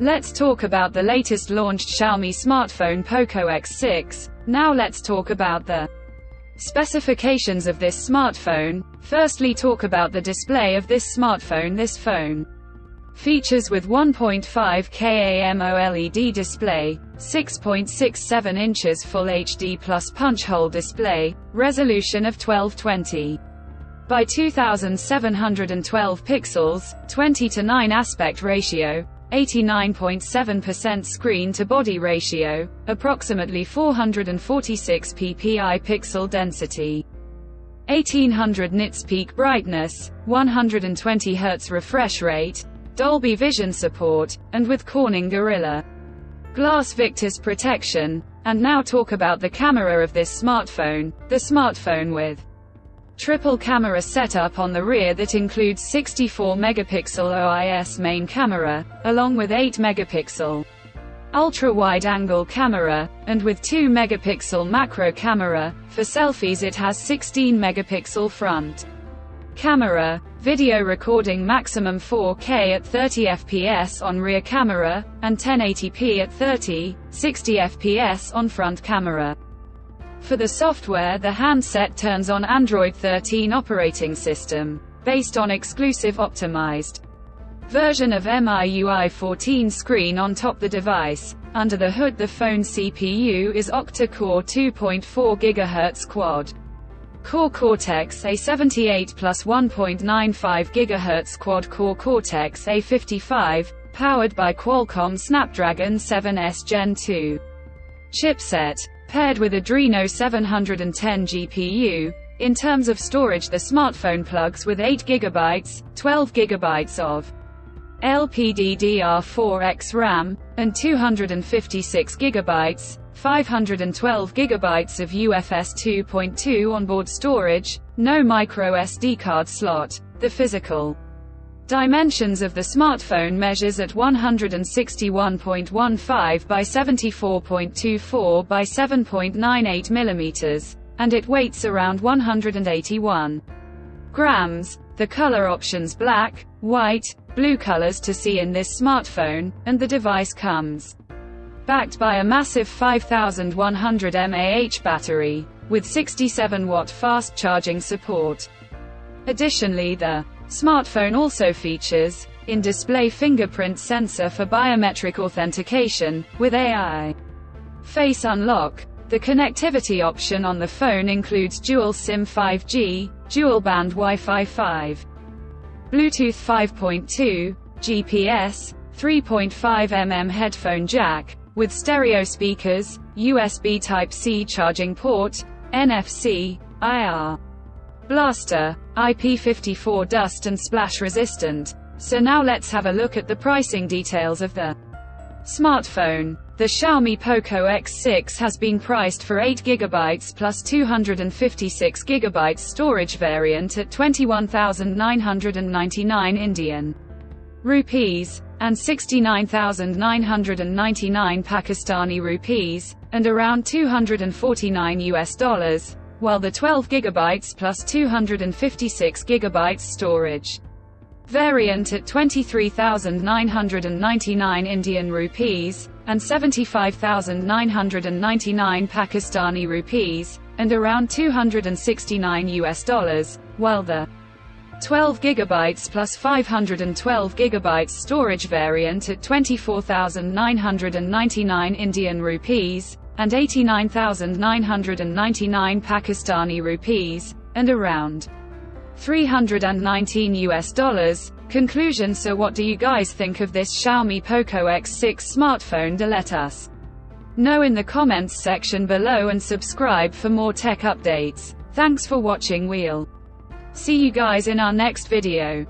Let's talk about the latest launched Xiaomi smartphone POCO X6. Now let's talk about the specifications of this smartphone. Firstly, talk about the display of this smartphone. This phone features with 1.5K AMOLED display, 6.67 inches Full HD plus punch hole display, resolution of 1220 by 2712 pixels, 20:9 aspect ratio, 89.7% screen-to-body ratio, approximately 446 ppi pixel density, 1800 nits peak brightness, 120 Hz refresh rate, Dolby Vision support, and with Corning Gorilla Glass Victus protection. And now talk about the camera of this smartphone. The smartphone with triple camera setup on the rear that includes 64 megapixel OIS main camera, along with 8 megapixel ultra-wide angle camera, and with 2 megapixel macro camera. For selfies it has 16 megapixel front camera, video recording maximum 4K at 30 fps on rear camera, and 1080p at 30, 60 fps on front camera. For the software, the handset turns on Android 13 operating system, based on exclusive optimized version of MIUI 14 screen on top the device. Under the hood, the phone CPU is octa-core 2.4 GHz quad-core Cortex-A78 plus 1.95 GHz quad-core Cortex-A55, powered by Qualcomm Snapdragon 7S Gen 2 chipset, paired with Adreno 710 GPU. In terms of storage, the smartphone plugs with 8 GB, 12 GB of LPDDR4X RAM, and 256 GB, 512 GB of UFS 2.2 onboard storage, no micro SD card slot. The physical dimensions of the smartphone measures at 161.15 by 74.24 by 7.98 mm, and it weighs around 181 grams. The color options black, white, blue colors to see in this smartphone, and the device comes backed by a massive 5100 mAh battery, with 67-watt fast charging support. Additionally, the smartphone also features in-display fingerprint sensor for biometric authentication, with AI face unlock. The connectivity option on the phone includes dual SIM 5G, dual-band Wi-Fi 5, Bluetooth 5.2, GPS, 3.5 headphone jack, with stereo speakers, USB Type-C charging port, NFC, IR blaster, IP54 dust and splash resistant. So now let's have a look at the pricing details of the smartphone. The Xiaomi POCO X6 has been priced for 8 GB plus 256 GB storage variant at 21,999 Indian rupees, and 69,999 Pakistani rupees, and around $249, while the 12 GB plus 256 GB storage variant at 23,999 Indian rupees, and 75,999 Pakistani rupees, and around $269, while the 12 GB plus 512 GB storage variant at 24,999 Indian rupees, and 89,999 Pakistani rupees, and around $319. Conclusion. So what do you guys think of this Xiaomi POCO X6 smartphone? Let us know in the comments section below and subscribe for more tech updates. Thanks for watching. We'll see you guys in our next video.